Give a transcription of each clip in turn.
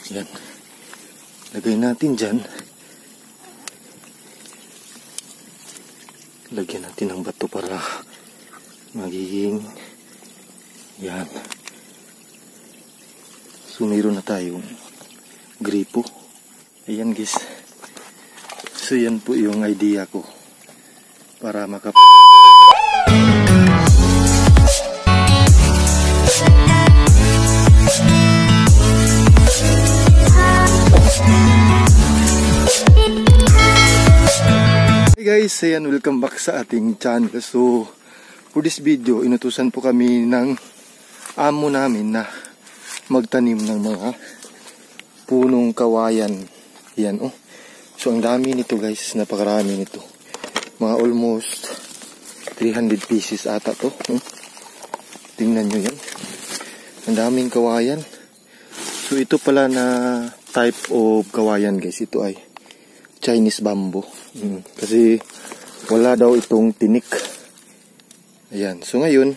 Yan. Lagay natin dyan. Lagyan natin ng bato para magiging yan. So mayroon na tayong gripo. Ayan guys. So yan po yung idea ko para Hey guys, ayan, welcome back sa ating channel. So for this video, inutusan po kami ng amo namin na magtanim ng mga punong kawayan. Yan oh. So ang dami nito guys, napakarami nito. Mga almost 300 pieces ata to. Tingnan nyo yan. Ang daming kawayan. So ito pala na type of kawayan guys. Ito ay Chinese bamboo. Kasi wala daw itong tinik. Ayan. So ngayon,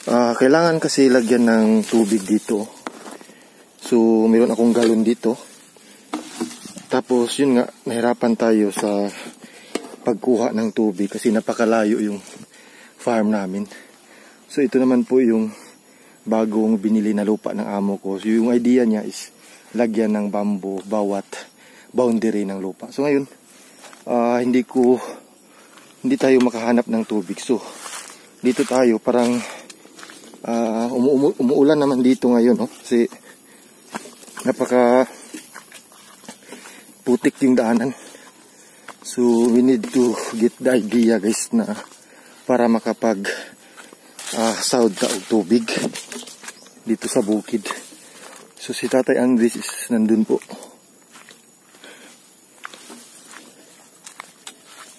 kailangan kasi lagyan ng tubig dito. So mayroon akong galon dito. Tapos yun nga, nahirapan tayo sa pagkuha ng tubig kasi napakalayo yung farm namin. So ito naman po yung bagong binili na lupa ng amo ko. So yung idea niya is lagyan ng bamboo bawat boundary ng lupa. So ngayon, hindi tayo makahanap ng tubig. So dito tayo parang umuulan naman dito ngayon, no? Kasi napaka putik yung daanan. So we need to get the idea guys na para makapag sahod ka og tubig dito sa bukid. So si Tatay Andres is nandun po.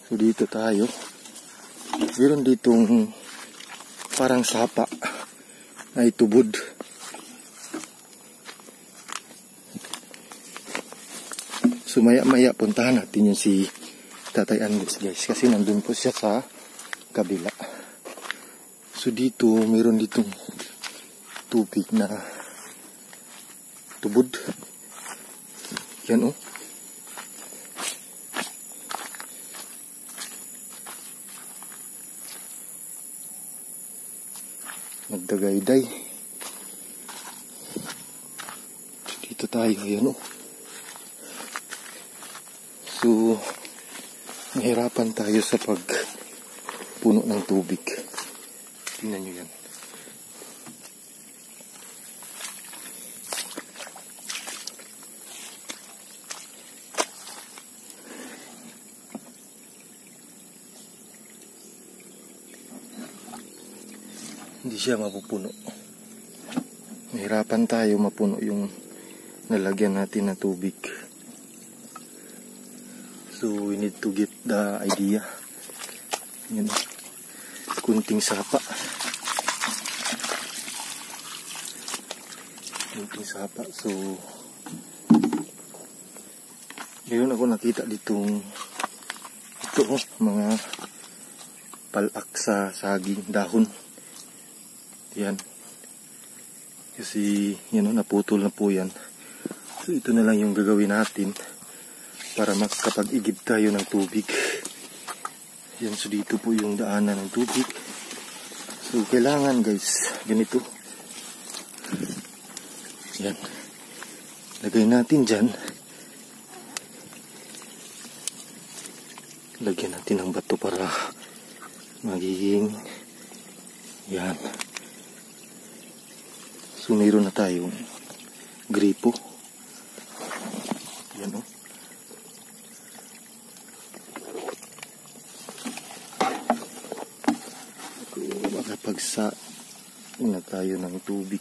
So dito tayo. Meron ditong parang sapa na itubod. So maya puntahan natin yung si Tatay Andres guys. Kasi nandun po siya sa kabila. So dito, meron ditong tubig na tubod. Yan oh. Nagdagayday. Dito tayo, yan o. So, nahirapan tayo sa pagpuno ng tubig. Tingnan nyo yan. Hindi siya mapupuno. Nahirapan tayo mapuno yung nalagyan natin na tubig. So we need to get the idea. Yan. Kunting sapa. Kunting sapa. So meron ako nakita ditong ito mga palak sa saging dahon. Yan. Kasi yan, naputol na po yan. So ito na lang yung gagawin natin para makapag-igib tayo ng tubig. Yan, so dito po yung daanan ng tubig. So kailangan guys, ganito. Yan. Lagay natin dyan. Lagyan natin ng bato para magiging yan. So mayroon na tayong gripo. Yan o. Makapagsa na tayo ng tubig.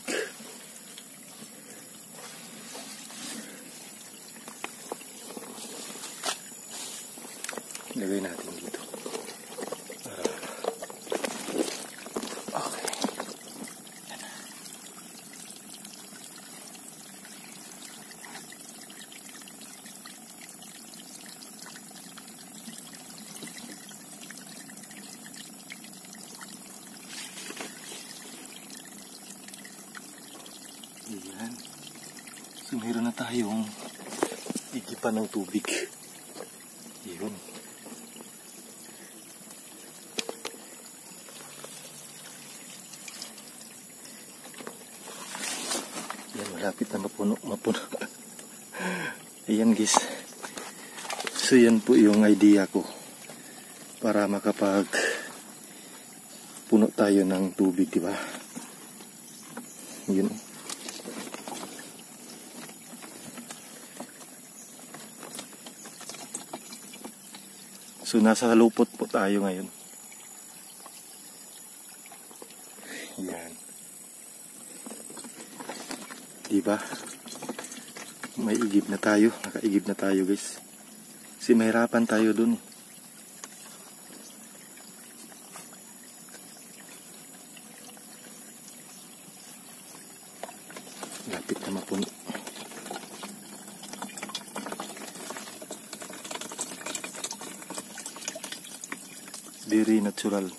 Lagay natin dito. Okay. So meron na tayong igipan ng tubig. Yun. Yan, malapit na mapuno. Ayan guys. So yan po yung idea ko para makapag puno tayo ng tubig, di ba? Yun. So nasa lupot po tayo ngayon. Yan. Diba? May igib na tayo. Nakaigib na tayo guys. Kasi mahirapan tayo dun. Lapit na mapuno. Very natural.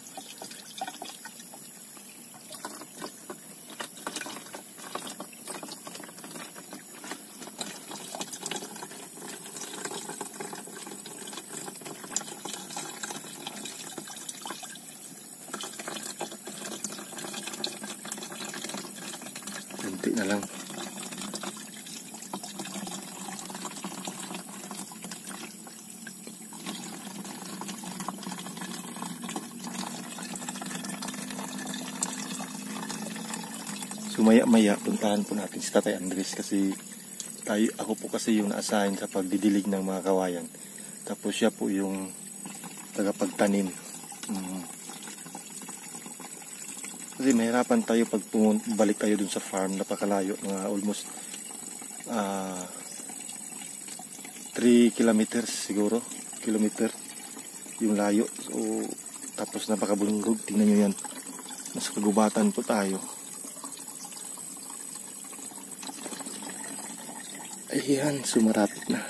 Kunti na lang. So maya-maya puntahan po natin si Tatay Andres kasi ako po kasi yung na-assign sa pagdidilig ng mga kawayan. Tapos siya po yung tagapagtanim. Kasi mahirapan tayo pag balik tayo dun sa farm, napakalayo, mga almost 3 kilometers siguro, kilometer yung layo. So tapos napakabundog, tingnan nyo yan, nasa kagubatan po tayo. Ayan, sumarapit na.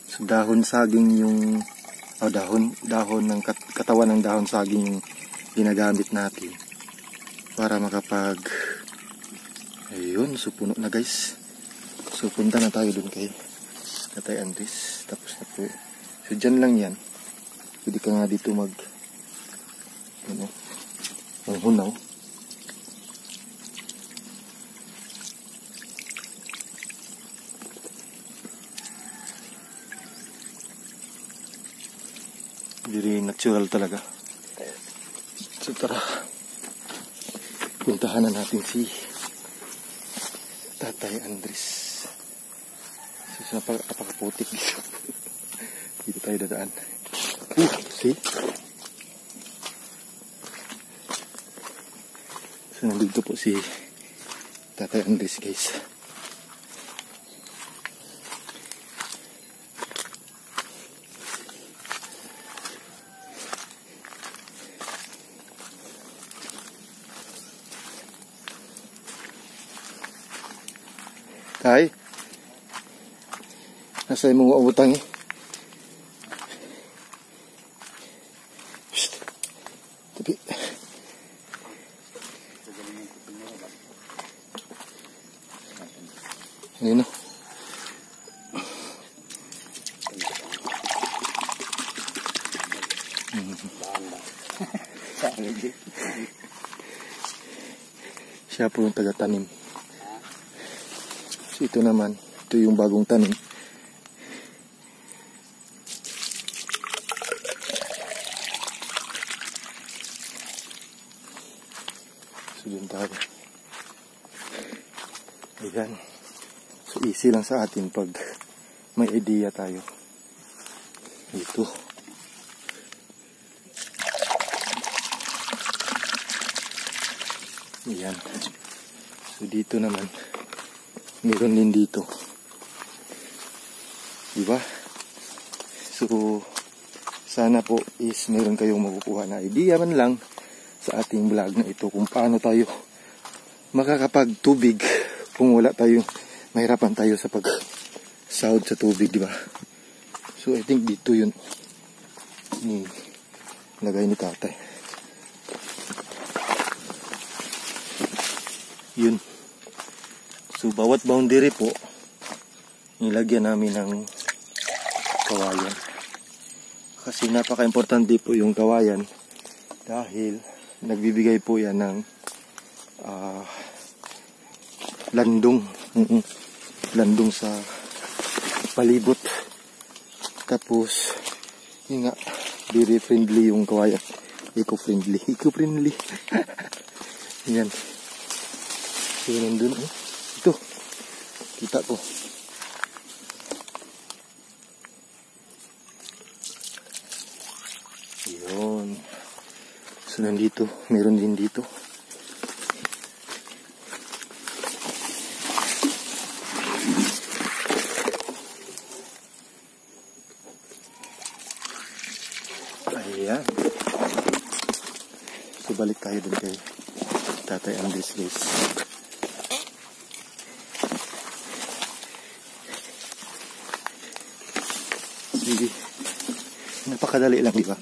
So dahon saging yung dahon ng katawan ng dahon saging yung ginagamit natin para makapag ayun, so puno na guys. So punta na tayo dun kay Tatay Andres. Tapos na po. So dyan lang yan. Pwede ka nga dito manghunaw. Very natural talaga. So tara, puntahan na natin si Tatay Andres. So napakaputik dito. Dito tayo dadaan. See? So nandito po si Tatay Andres guys. Tay, nasa imong utang eh. Shhh. Tapi. Ano? Siya po yung taga-tanim. So ito naman, ito yung bagong tanim. So dun tayo. Ayan. So easy lang sa atin pag may idea tayo. Ito. Ayan. So dito naman, meron din dito. Diba? So, sana po is meron kayong makukuha na idea man lang sa ating vlog na ito kung paano tayo makakapagtubig kung wala tayo, mahirapan tayo sahod sa tubig, di ba? So I think dito yun ni lagay ni tatay. Yun. So bawat boundary po nilagyan namin ng kawayan. Kasi napaka-importante po yung kawayan dahil nagbibigay po yan ng landong. Landong sa palibot. Tapos yun nga, very friendly yung kawayan. Eco-friendly. Eco-friendly. Yan. So nandun ito. Kita ko. Yun. So nandito, meron din dito. Ayan. So balik tayo dun kay Tatay Andres, guys. Sige. Napakadali lang, di ba?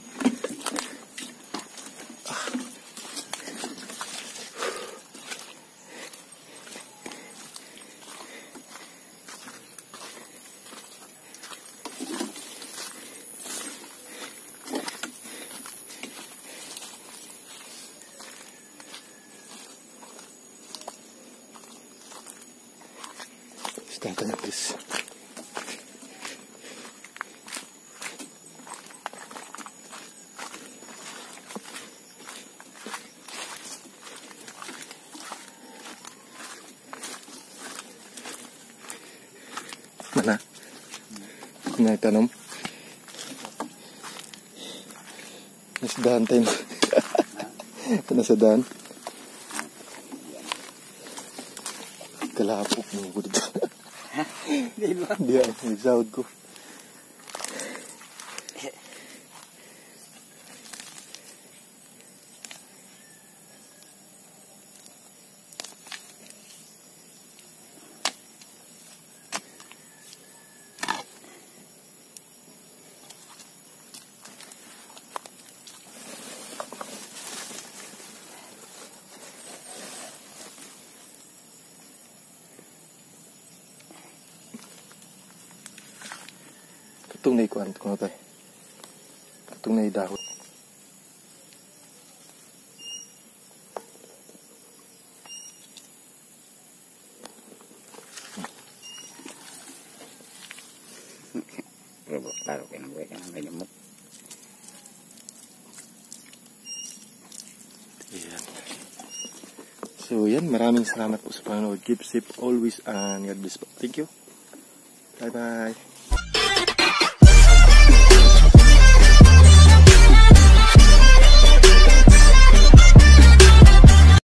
Tatay Andres. Mana? Naitanong? Nasa daan tayo. Ito nasa daan. Kalapok mo ko dito. Di ba? Di ay, nagsahod ko. Katong na ikuan ko na tayo. Katong na idahot. Laro kayo ng buhay ka ng ganyan mo. Yan. So yan, maraming salamat po sa panonood. Keep safe always and God bless po. Thank you. Bye bye.